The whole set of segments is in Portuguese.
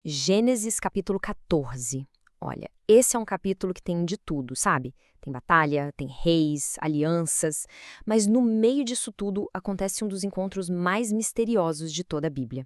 Gênesis capítulo 14. Olha, esse é um capítulo que tem de tudo, sabe? Tem batalha, tem reis, alianças, mas no meio disso tudo acontece um dos encontros mais misteriosos de toda a Bíblia.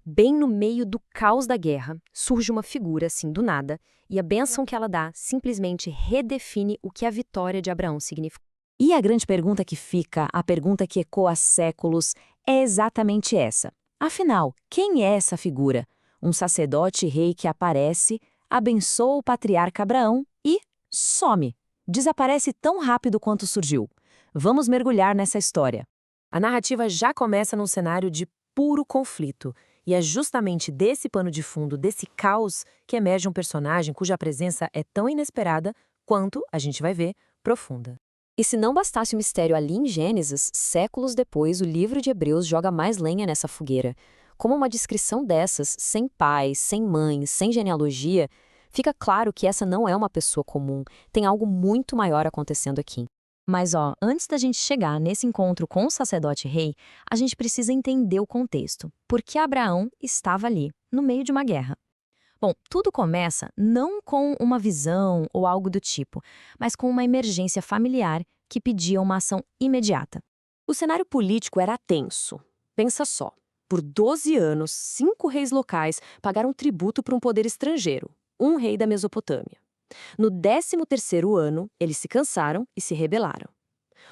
Bem no meio do caos da guerra, surge uma figura assim do nada, e a bênção que ela dá simplesmente redefine o que a vitória de Abraão significa. E a grande pergunta que fica, a pergunta que ecoa há séculos, é exatamente essa. Afinal, quem é essa figura? Um sacerdote rei que aparece, abençoa o patriarca Abraão e some. Desaparece tão rápido quanto surgiu. Vamos mergulhar nessa história. A narrativa já começa num cenário de puro conflito. E é justamente desse pano de fundo, desse caos, que emerge um personagem cuja presença é tão inesperada quanto, a gente vai ver, profunda. E se não bastasse o mistério ali em Gênesis, séculos depois o livro de Hebreus joga mais lenha nessa fogueira. Como uma descrição dessas, sem pai, sem mãe, sem genealogia, fica claro que essa não é uma pessoa comum, tem algo muito maior acontecendo aqui. Mas, antes da gente chegar nesse encontro com o sacerdote rei, a gente precisa entender o contexto. Por que Abraão estava ali, no meio de uma guerra? Bom, tudo começa não com uma visão ou algo do tipo, mas com uma emergência familiar que pedia uma ação imediata. O cenário político era tenso. Pensa só. Por 12 anos, 5 reis locais pagaram tributo para um poder estrangeiro, um rei da Mesopotâmia. No 13º ano, eles se cansaram e se rebelaram.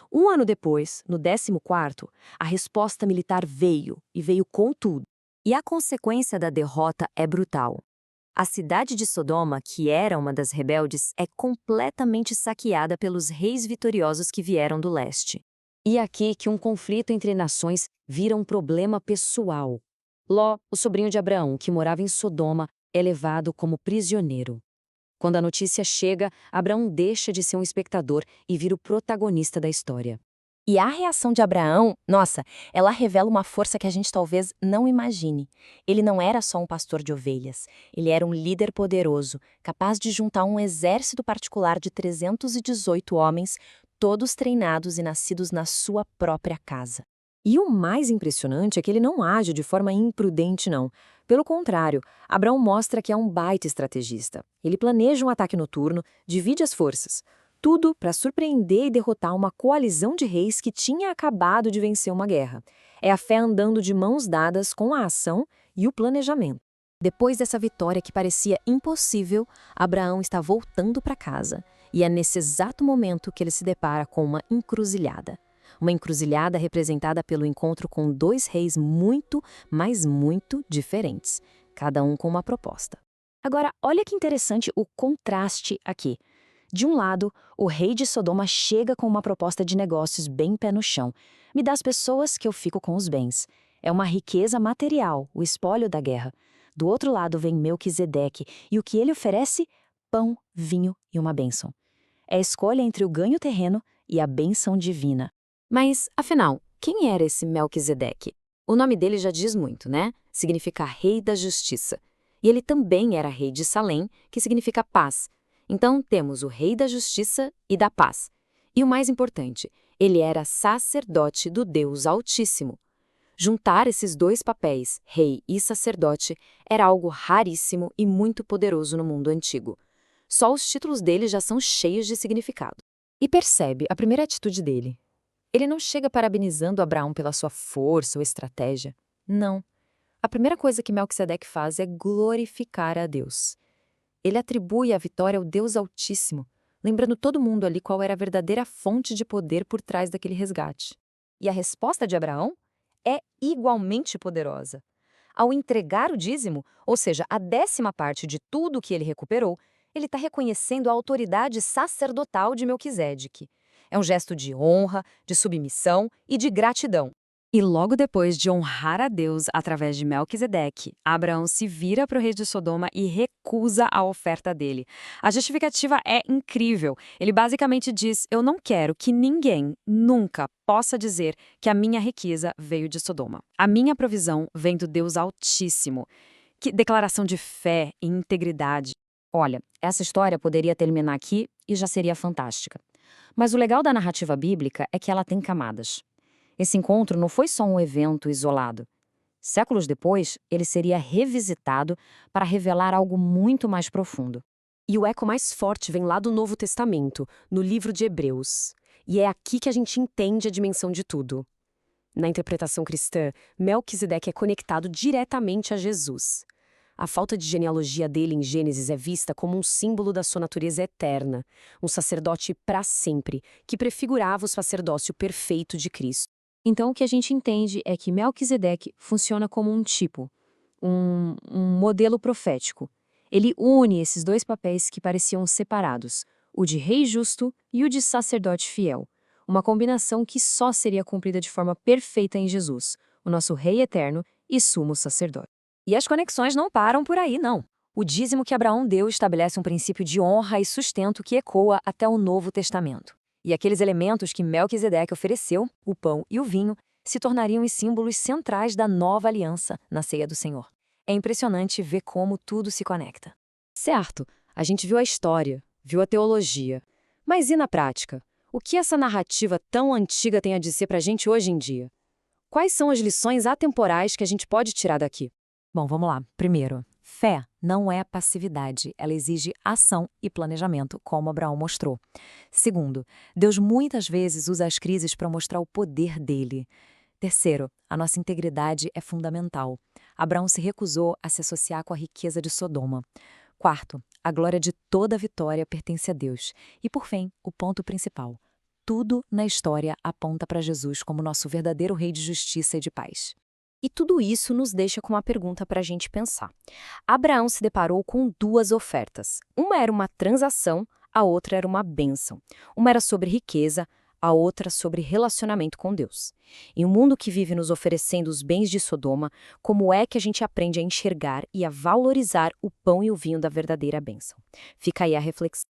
Um ano depois, no 14º, a resposta militar veio, e veio com tudo. E a consequência da derrota é brutal. A cidade de Sodoma, que era uma das rebeldes, é completamente saqueada pelos reis vitoriosos que vieram do leste. E é aqui que um conflito entre nações vira um problema pessoal. Ló, o sobrinho de Abraão, que morava em Sodoma, é levado como prisioneiro. Quando a notícia chega, Abraão deixa de ser um espectador e vira o protagonista da história. E a reação de Abraão, nossa, ela revela uma força que a gente talvez não imagine. Ele não era só um pastor de ovelhas, ele era um líder poderoso, capaz de juntar um exército particular de 318 homens, todos treinados e nascidos na sua própria casa. E o mais impressionante é que ele não age de forma imprudente, não. Pelo contrário, Abraão mostra que é um baita estrategista. Ele planeja um ataque noturno, divide as forças. Tudo para surpreender e derrotar uma coalizão de reis que tinha acabado de vencer uma guerra. É a fé andando de mãos dadas com a ação e o planejamento. Depois dessa vitória que parecia impossível, Abraão está voltando para casa. E é nesse exato momento que ele se depara com uma encruzilhada. Uma encruzilhada representada pelo encontro com 2 reis muito, mas muito diferentes, cada um com uma proposta. Agora, olha que interessante o contraste aqui. De um lado, o rei de Sodoma chega com uma proposta de negócios bem pé no chão. Me dá as pessoas que eu fico com os bens. É uma riqueza material, o espólio da guerra. Do outro lado vem Melquisedeque, e o que ele oferece? Pão, vinho e uma bênção. É a escolha entre o ganho terreno e a bênção divina. Mas, afinal, quem era esse Melquisedeque? O nome dele já diz muito, né? Significa rei da justiça. E ele também era rei de Salém, que significa paz. Então, temos o rei da justiça e da paz. E o mais importante, ele era sacerdote do Deus Altíssimo. Juntar esses dois papéis, rei e sacerdote, era algo raríssimo e muito poderoso no mundo antigo. Só os títulos dele já são cheios de significado. E percebe a primeira atitude dele. Ele não chega parabenizando Abraão pela sua força ou estratégia. Não. A primeira coisa que Melquisedeque faz é glorificar a Deus. Ele atribui a vitória ao Deus Altíssimo, lembrando todo mundo ali qual era a verdadeira fonte de poder por trás daquele resgate. E a resposta de Abraão é igualmente poderosa. Ao entregar o dízimo, ou seja, a 10ª parte de tudo o que ele recuperou, ele está reconhecendo a autoridade sacerdotal de Melquisedeque. É um gesto de honra, de submissão e de gratidão. E logo depois de honrar a Deus através de Melquisedeque, Abraão se vira para o rei de Sodoma e recusa a oferta dele. A justificativa é incrível. Ele basicamente diz: eu não quero que ninguém nunca possa dizer que a minha riqueza veio de Sodoma. A minha provisão vem do Deus Altíssimo. Que declaração de fé e integridade. Olha, essa história poderia terminar aqui e já seria fantástica. Mas o legal da narrativa bíblica é que ela tem camadas. Esse encontro não foi só um evento isolado. Séculos depois, ele seria revisitado para revelar algo muito mais profundo. E o eco mais forte vem lá do Novo Testamento, no livro de Hebreus. E é aqui que a gente entende a dimensão de tudo. Na interpretação cristã, Melquisedeque é conectado diretamente a Jesus. A falta de genealogia dele em Gênesis é vista como um símbolo da sua natureza eterna, um sacerdote para sempre, que prefigurava o sacerdócio perfeito de Cristo. Então, o que a gente entende é que Melquisedeque funciona como um tipo, um modelo profético. Ele une esses dois papéis que pareciam separados, o de rei justo e o de sacerdote fiel. Uma combinação que só seria cumprida de forma perfeita em Jesus, o nosso rei eterno e sumo sacerdote. E as conexões não param por aí, não. O dízimo que Abraão deu estabelece um princípio de honra e sustento que ecoa até o Novo Testamento. E aqueles elementos que Melquisedeque ofereceu, o pão e o vinho, se tornariam os símbolos centrais da nova aliança na ceia do Senhor. É impressionante ver como tudo se conecta. Certo, a gente viu a história, viu a teologia. Mas e na prática? O que essa narrativa tão antiga tem a dizer pra gente hoje em dia? Quais são as lições atemporais que a gente pode tirar daqui? Bom, vamos lá. Primeiro, fé não é passividade, ela exige ação e planejamento, como Abraão mostrou. Segundo, Deus muitas vezes usa as crises para mostrar o poder dele. Terceiro, a nossa integridade é fundamental. Abraão se recusou a se associar com a riqueza de Sodoma. Quarto, a glória de toda vitória pertence a Deus. E por fim, o ponto principal. Tudo na história aponta para Jesus como nosso verdadeiro rei de justiça e de paz. E tudo isso nos deixa com uma pergunta para a gente pensar. Abraão se deparou com duas ofertas. Uma era uma transação, a outra era uma bênção. Uma era sobre riqueza, a outra sobre relacionamento com Deus. Em um mundo que vive nos oferecendo os bens de Sodoma, como é que a gente aprende a enxergar e a valorizar o pão e o vinho da verdadeira bênção? Fica aí a reflexão.